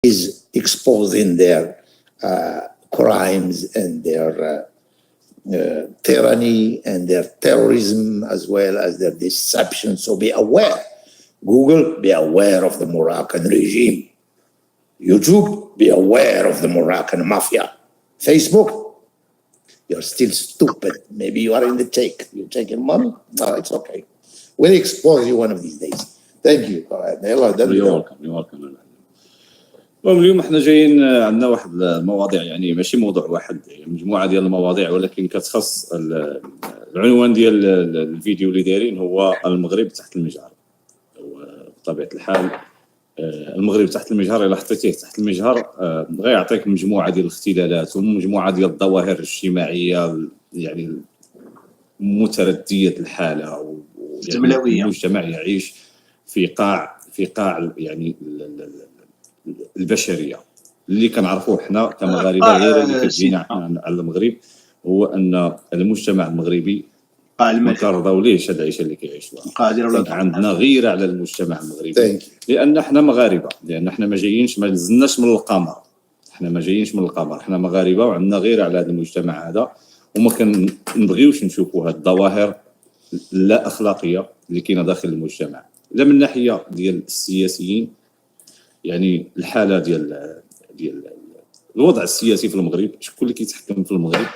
is exposing their crimes and their tyranny and their terrorism as well as their deception. So be aware. Google, be aware of the Moroccan regime. YouTube, be aware of the Moroccan mafia. Facebook, you're still stupid. Maybe you are in the take. You're taking money? No, it's okay. We'll expose you one of these days. Thank you. You're welcome. اليوم احنا جايين عندنا واحد المواضيع، يعني ماشي موضوع واحد، مجموعه ديال المواضيع، ولكن كتخص العنوان ديال الفيديو اللي دايرين هو المغرب تحت المجهر. وبطبيعه الحال المغرب تحت المجهر الا حطيتيه تحت المجهر غيعطيك مجموعه ديال الاختلالات ومجموعه ديال الظواهر الاجتماعيه يعني مترديه الحاله، زملاويه. المجتمع يعيش في قاع يعني البشريه اللي كنعرفوه حنا كمغاربه. غير اللي كتجينا حنا على المغرب هو ان المجتمع المغربي ما كنرضاوليش هاد العيشه اللي كيعيشوها. عندنا غيره على المجتمع المغربي لان حنا مغاربه، لان حنا ما نزلناش من القمر، حنا مغاربه وعندنا غيره على هذا المجتمع هذا، وما كنبغيوش نشوفوا هاد الظواهر لا اخلاقيه اللي كاينه داخل المجتمع، لا من ناحيه ديال السياسيين، يعني الحاله ديال الوضع السياسي في المغرب، شكون اللي كيتحكم في المغرب،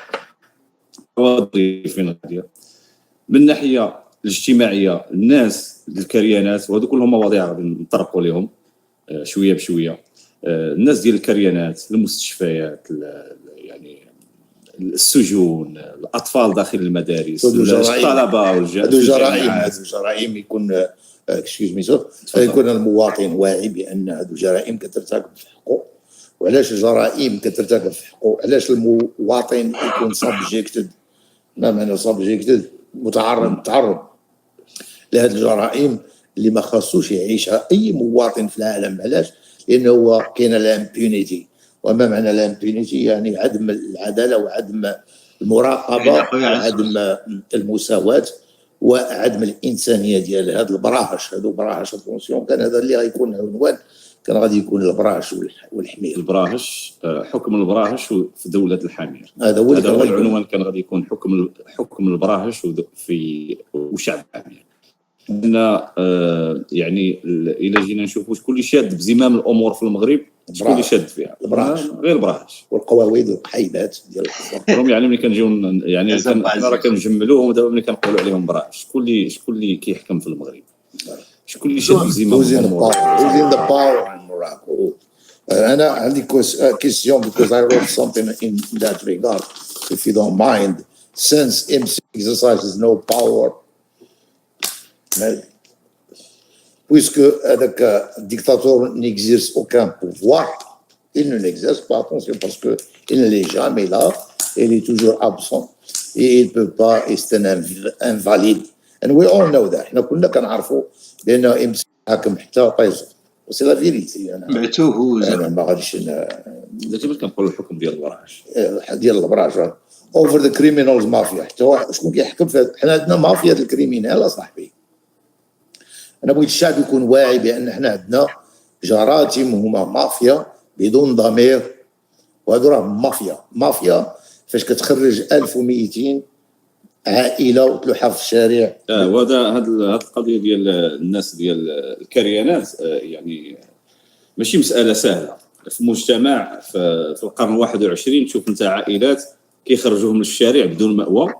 فين غاديه، من الناحيه الاجتماعيه الناس الكريانات، وهذو كلهم مواضيع غادي نطرقوا لهم شويه بشويه. الناس ديال الكريانات، المستشفيات، يعني السجون، الاطفال داخل المدارس، الطلبه جرائم يكون يكون المواطن واعي بان هذه الجرائم كترتكب في حقه، وعلاش الجرائم كترتكب في حقه، علاش المواطن يكون سبجيكتد، ما معنى سبجيكتد؟ متعرض لهذه الجرائم اللي ما خاصوش يعيشها اي مواطن في العالم. علاش؟ لانه هو كاين الامبيونيتي، وما معنى الامبيونيتي؟ يعني عدم العداله وعدم المراقبه وعدم المساواه وعدم الانسانيه ديال هاد البراهش. هادو براهش الفونسيون، كان هذا اللي غيكون عنوان، كان غادي يكون البراهش والحمير. البراهش، حكم البراهش في دوله الحمير، هذا هو العنوان. كان غادي يكون حكم البراهش في وشعب الحمير. ان يعني الا جينا نشوفوا شكون اللي شاد بزمام الامور في المغرب، شكون اللي شاد فيها؟ غير البراهش والقواويد والقحيبات ديال الحصر. يعني ملي كنجيو يعني حنا راه كنجملوهم، ودابا ملي كنقولوا عليهم براهش، شكون اللي كيحكم في المغرب؟ شكون اللي شاد بزمام الامور؟ who's in the power in Morocco? انا عندي question because I wrote something in that regard, if you don't mind, since MC exercises no power, puisque avec dictateur n'exerce aucun pouvoir, il ne l'exerce pas, attention, parce que il n'est jamais là, il est toujours absent et il peut pas, et c'est un invalide, and we all know that. حنا كلنا كنعرفوا بان MC حاكم حتى طيزو، وسي لا فيريتي. انا ما غاديش دابا كنقولوا الحكم ديال البراهش، اوفر ذا كريمينالز مافيا. حتى شكون كيحكم في حنا عندنا مافيا ديال الكريمينال اصاحبي. انا بغيت الشعب يكون واعي بان احنا عندنا جرائم هما مافيا بدون ضمير، وهادو راه مافيا فاش كتخرج 1200 عائله وتلوحها في الشارع. وهذا هاد القضيه ديال الناس ديال الكريانات، يعني ماشي مساله سهله في مجتمع في القرن 21. تشوف انت عائلات كيخرجوهم للشارع بدون مأوى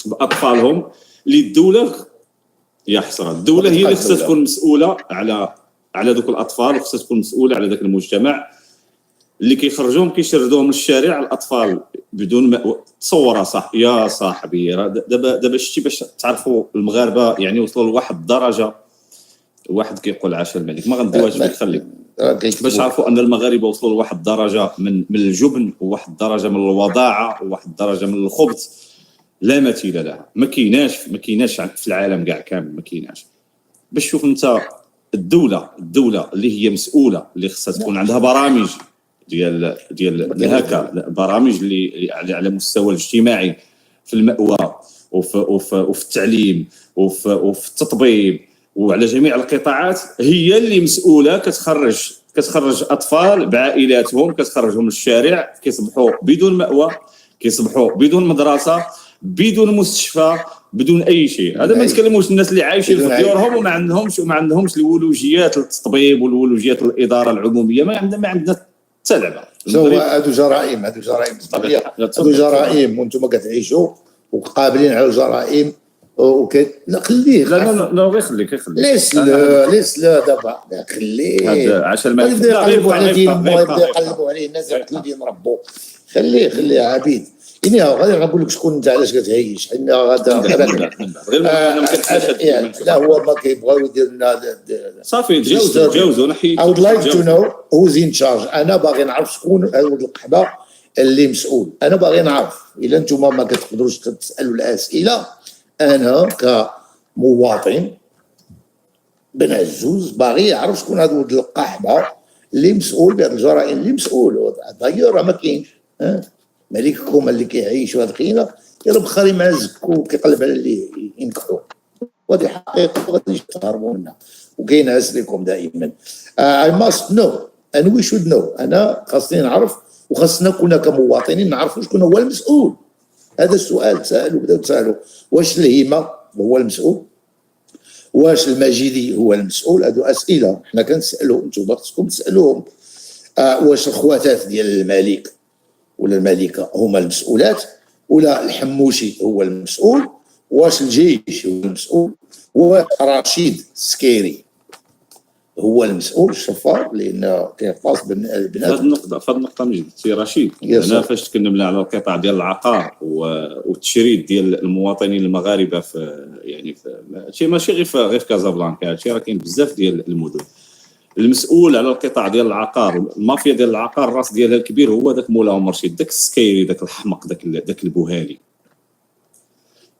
باطفالهم، اللي الدوله، يا حسره، الدوله هي اللي خصها تكون مسؤوله على دوك الاطفال، وخصها تكون مسؤوله على ذاك المجتمع اللي كيخرجوهم كيشردوهم للشارع. الاطفال بدون ما تصور صح يا صاحبي، دابا شتي باش تعرفوا المغاربه يعني وصلوا لواحد الدرجه. واحد كيقول عاشا الملك، ما غنديوهاش فيك، خليك باش تعرفوا ان المغاربه وصلوا لواحد الدرجه من الجبن، وواحد الدرجه من الوضاعه، وواحد الدرجه من الخبث لا مثيل لها. ما كايناش في العالم كاع كامل، ما كايناش. باش شوف انت الدوله اللي هي مسؤوله، اللي خصها تكون عندها برامج ديال هكا، برامج اللي على المستوى الاجتماعي في المأوى وفي التعليم وفي التطبيب وعلى جميع القطاعات، هي اللي مسؤوله كتخرج كتخرج اطفال بعائلاتهم، كتخرجهم للشارع، كيصبحوا بدون مأوى، كيصبحوا بدون مدرسه، بدون مستشفى، بدون اي شيء. هذا ما نتكلموش الناس اللي عايشين في ديورهم وما عندهمش الولوجيات للتطبيب والولوجيات للاداره العموميه، ما عندنا حتى لعبه. هادو جرائم طبيعيه، هادو جرائم وانتم كتعيشوا وقابلين على الجرائم لا خليه. لا غير خليك ليس لا دابا خليه عشان ما يقلبوا على دينهم، يقلبوا عليه الناس يقتلوا دين ربو. خليه عبيد. إني غادي نقول لك شكون انت علاش كتعيش، حنا غادا لا هو ما كيبغاو يدير لنا صافي تجاوزوا نحيد. I would like to know who's in charge. انا باغي نعرف شكون هذا القحبه اللي مسؤول. انا باغي نعرف. الا نتوما ما كتقدروش تسالوا الاسئله، انا كمواطن بن عزوز باغي يعرف شكون هذا ولد القحبه اللي مسؤول بهذه الجرائم، اللي مسؤول. داير ما كاينش ملككم اللي كيعيش هذه الخيله يلا بخاري مع الزكو كيقلب على اللي ينكحوا، وهذه حقيقه غادي تهربوا منها وكاين عز لكم دائما. I must know and we should know. انا خاصني نعرف وخاصنا كنا كمواطنين نعرفوا شكون هو المسؤول. هذا السؤال تسالوا، بداو تسالوا واش الهيمه هو المسؤول، واش المجيدي هو المسؤول. هذو اسئله حنا كنسالوا، انتم خصكم تسالوهم. واش الخواتات ديال الملك ولا الملكه هما المسؤولات، ولا الحموشي هو المسؤول، واش الجيش هو المسؤول، واش رشيد السكيري هو المسؤول الشفار، لان كاين خاص بالبنات. في هذه النقطه من جد سي رشيد، انا فاش تكلمنا على القطاع ديال العقار والتشريد ديال المواطنين المغاربه في يعني في ماشي غير في كازابلانكا، هادشي راه كاين بزاف ديال المدن. المسؤول على القطاع ديال العقار، المافيا ديال العقار، الراس ديالها الكبير هو ذاك مولاهم رشيد، ذاك السكيري، ذاك الحمق، ذاك البوهالي.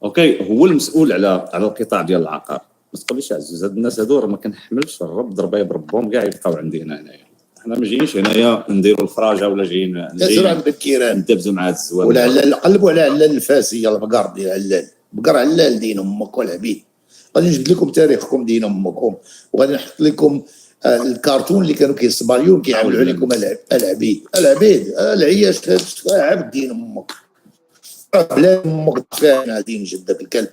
اوكي، هو المسؤول على القطاع ديال العقار. ما تقوليش عزوز، هاد الناس هادو راه ما كنحملش الرب ضربه يضربهم كاع يبقاو عندي هنايا. حنا ما جايينش هنايا نديروا الفراجه ولا جايين بالكيران ندبزوا مع هاد الزوال ولا قلبوا على علال الفاسيه البقر ديال علال، بقر علال دين امك والعبيد. غادي نجبد لكم تاريخكم دين امكم، وغادي نحط لكم الكرتون اللي كانوا كيصباليون كيعملوا عليكم العبيد العياش عبد دين امك بلا امك فانا دين جدك الكلب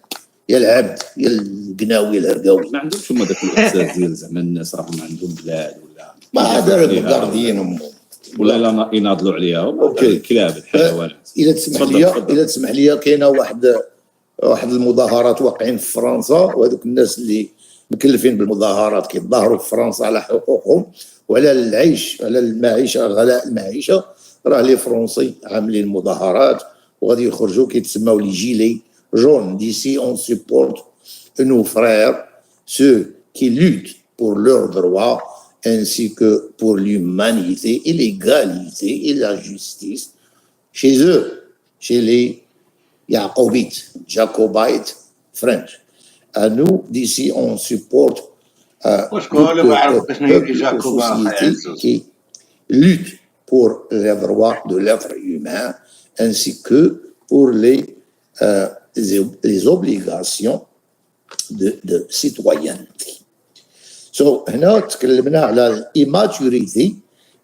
يا العبد يا القناوي الهرقاوي. ما عندهمش هما داك الاحساس ديال زعما الناس راهم عندهم بلاد ولا ما هذا البقر دين امهم ولا يناضلوا عليها الكلاب الحيوانات. الا تسمح لي كاينه واحد المظاهرات واقعين في فرنسا، وهذوك الناس اللي مكلفين بالمظاهرات كيتظاهروا في فرنسا على حقوقهم وعلى العيش، على المعيشه، غلاء المعيشه. راه لي فرونسي عاملين مظاهرات وغادي يخرجوا كيتسماو لي جيلي جون. ديسي اون سيبورت nos frères ceux qui luttent pour leurs droits ainsi que pour l'humanité et l'égalité et la justice chez eux, chez les Jacobites, Jacobites French. À nous, d'ici, on supporte qui luttent pour les droits de l'être humain ainsi que pour les obligations de citoyenneté. هنا تكلمنا على الإيماتوريتي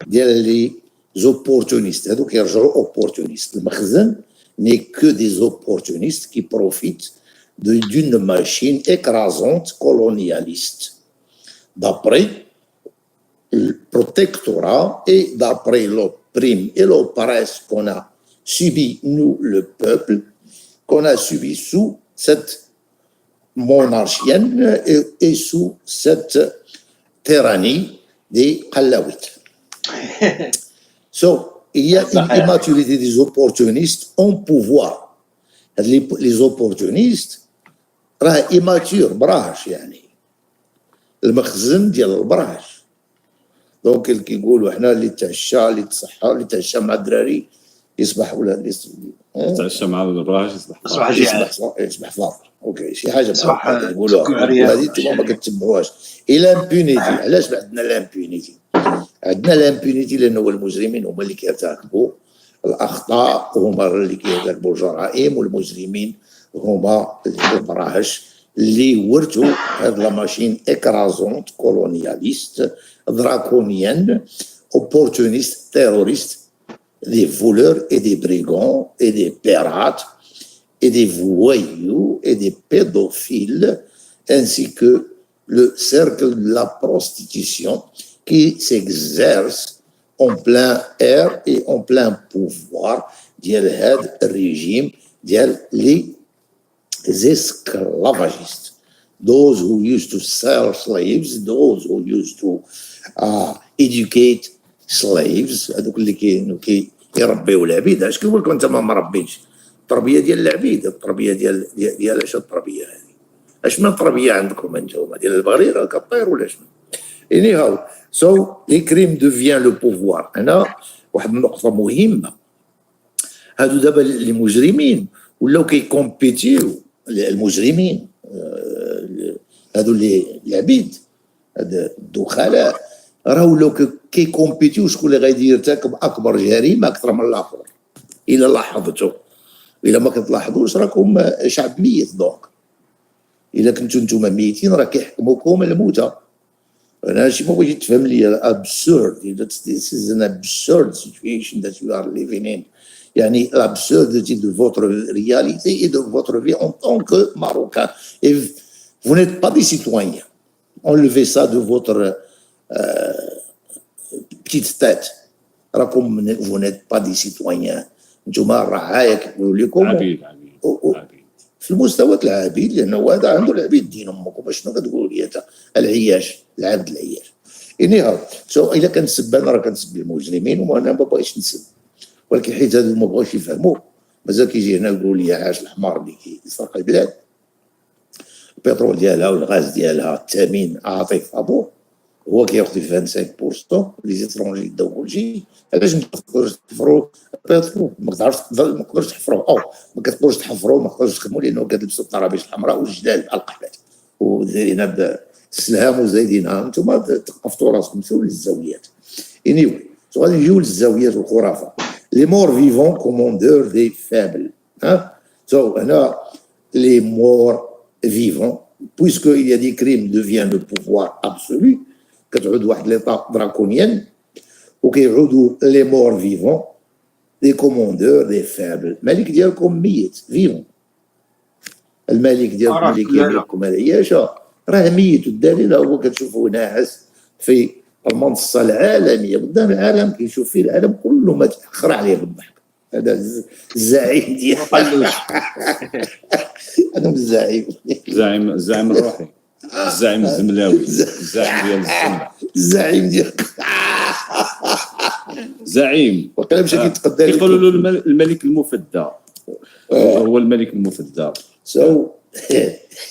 ديال لي زوبورتونيست. هادو كيرجعوا اوبورتونيست. المخزن n'est que des opportunistes qui profitent d'une machine écrasante colonialiste. D'après le protectorat et d'après l'opprime et l'oppresse qu'on a subi, nous, le peuple, qu'on a subi sous cette monarchienne et sous cette tyrannie des Alaouites. So, il y a une immaturité des opportunistes en pouvoir. Les opportunistes راه immature براش، يعني المخزن ديال البراش. دونك اللي كيقولوا حنا اللي تعشى اللي تصحى اللي تعشى مع الدراري يصبح ولا اللي تعشى مع البراش يصبح فاضل. اوكي شي حاجه بحال يقولوها، وهذه انتم ما كتبعوهاش. الى امبونيتي. علاش عندنا الامبونيتي؟ عندنا الامبونيتي لانه المجرمين هما اللي كيرتكبوا الاخطاء وهما اللي كيرتكبوا الجرائم، والمجرمين هما البراهش اللي ورثوا هاد لا ماشين écrasante colonialiste draconienne opportuniste terroriste des voleurs et des brigands et des pirates et des voyous et des pédophiles, ainsi que le cercle de la prostitution qui s'exerce en plein air et en plein pouvoir ديال هذا الرجيم ديال les esclavagistes. Those who used to sell slaves, those who used to educate slaves، هذوك اللي كيربيو العبيد. اش كيقول لكم انت ما مربيش؟ التربيه ديال العبيد، التربيه ديال اش التربيه هذه؟ اش من تربيه عندكم انتم؟ ديال البغريره كطير ولا شنو؟ anyhow so les crimes devient le pouvoir. هنا واحد النقطه مهمه، هادو دابا اللي مجرمين ولاو كيكومبيتيو المجرمين، هادو اللي العبيد، هاد الدخلاء راه ولاو كيكومبيتيو شكون اللي غادي يرتكب اكبر جريمه اكثر من الاخر. الا لاحظتوا، الا ما كتلاحظوش راكم شعب ميت. دونك الا كنتو نتوما ميتين راه كيحكموكم الموتى. انا هادشي ما بغيتش تفهم ليا absurd. This is an absurd situation that you are living in. يعني l'absurdité de votre réalité et de votre vie en tant que Marocain. Et vous n'êtes pas des citoyens. Enlevez ça de votre petite tête. راكم vous n'êtes pas des citoyens. نتوما الرعاية كيقولوا لكم عبيد في المستوى العبيد، لانه هذا عنده العبيد دين امكم. شنو كتقول لي انت؟ العياش، العبد العياش. اني سو الا كنسب انا راه كنسب المجرمين، وانا ما بغيتش نسب، ولكن حيت هادو ما بغاوش يفهموا مازال كيجي هنا يقولوا لي عاش الحمار اللي كيسرق البلاد. البترول ديالها والغاز ديالها الثمين عاطف ابوه، هو كياخذ 25%، لي زيترونجي يداو كلشي. علاش ما تقدروش تحفروا البترول؟ ما تقدروش تحفروا، ما كتقدروش تحفروا، ما تقدروش تخدموا، لانه كتلبسوا الطرابيش الحمراء والجدال بحال القحبات ودايرينها بالسلهام وزايدينها. انتم تقفتوا راسكم سوا للزاويات. anyway سو غادي نجيو للزاويات والخرافه. لي مور فيفون كوموندور دي فابل. سو هنا لي مور فيفون puisque il y a des crimes devient le pouvoir absolu. كتعود واحد ليطا دراكونيان وكيعودوا لي مور فيفون دي كوموندور دي فابل. الملك ديالكم ميت فيفون، الملك ديالكم اللي كيدير لكم العياشه راه ميت، والدليل هو كتشوفوا ناعس في المنصه العالميه قدام العالم، كيشوف فيه العالم كله ما تاخر عليه بالضحك. هذا الزعيم ديال هذا الزعيم الروحي، الزعيم الزملاوي، الزعيم ديال الزمله، الزعيم ديال زعيم. وكلام مشى كيتقدى يقولوا له الملك المفدى، هو الملك المفدى.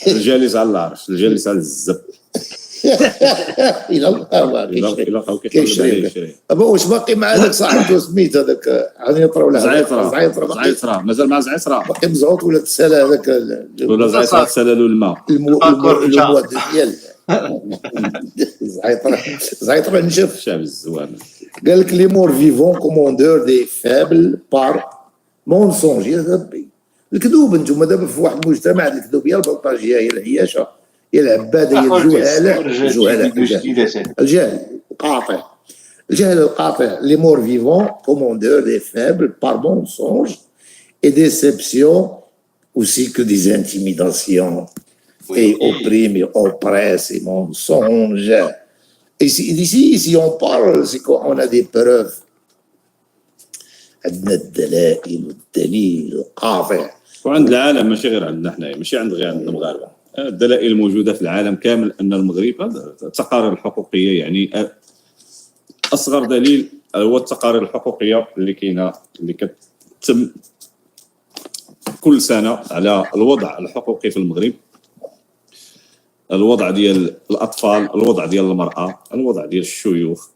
الجالس على العرش، الجالس على الزب. الى الله كيشري. واش باقي مع هذاك صاحبته سميت هذاك عنيطره ولا زعيطره مازال مع زعيطره باقي مزعوط ولا تسالى هذاك ولا زعيطره تسالى له الماء ديال زعيطره نشف الشعب الزوان. قال لك لي مور فيفون كوموندور دي فابل بار مونسونج. يا ربي الكذوب. انتم دابا في واحد المجتمع الكذوب، هي البلطاجيه، هي العياشه، هي العباده، هي الجهل القاطع، الجهل القاطع. لي مور فيفون كوموندور دي فابل بار مونسونج et déception aussi que des intimidations et opprime et oppresse et mensonge. Ici on parle, c'est qu'on a des preuves. عندنا الدلائل والدليل القاطع. وعند العالم ماشي غير عندنا حنايا، ماشي غير عند المغاربه. الدلائل الموجوده في العالم كامل ان المغرب التقارير الحقوقيه، يعني اصغر دليل هو التقارير الحقوقيه اللي كاينه، اللي كتم كل سنه على الوضع الحقوقي في المغرب، الوضع ديال الاطفال، الوضع ديال المراه، الوضع ديال الشيوخ،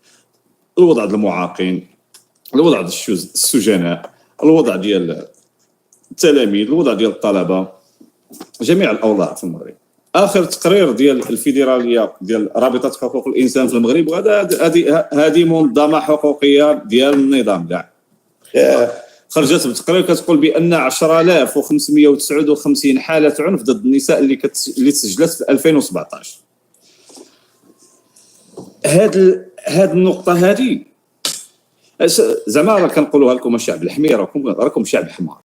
الوضع ديال المعاقين، الوضع ديال السجناء، الوضع ديال التلاميذ، الوضع ديال الطلبه، جميع الاوضاع في المغرب. اخر تقرير ديال الفيدراليه ديال رابطه حقوق الانسان في المغرب، وهذا هذه منظمه حقوقيه ديال النظام كاع. خرجت بتقرير كتقول بان 10559 حاله عنف ضد النساء اللي تسجلت في 2017. هاد النقطه هذه زعما راه كنقولوها لكم الشعب الحمير، راكم شعب حمار.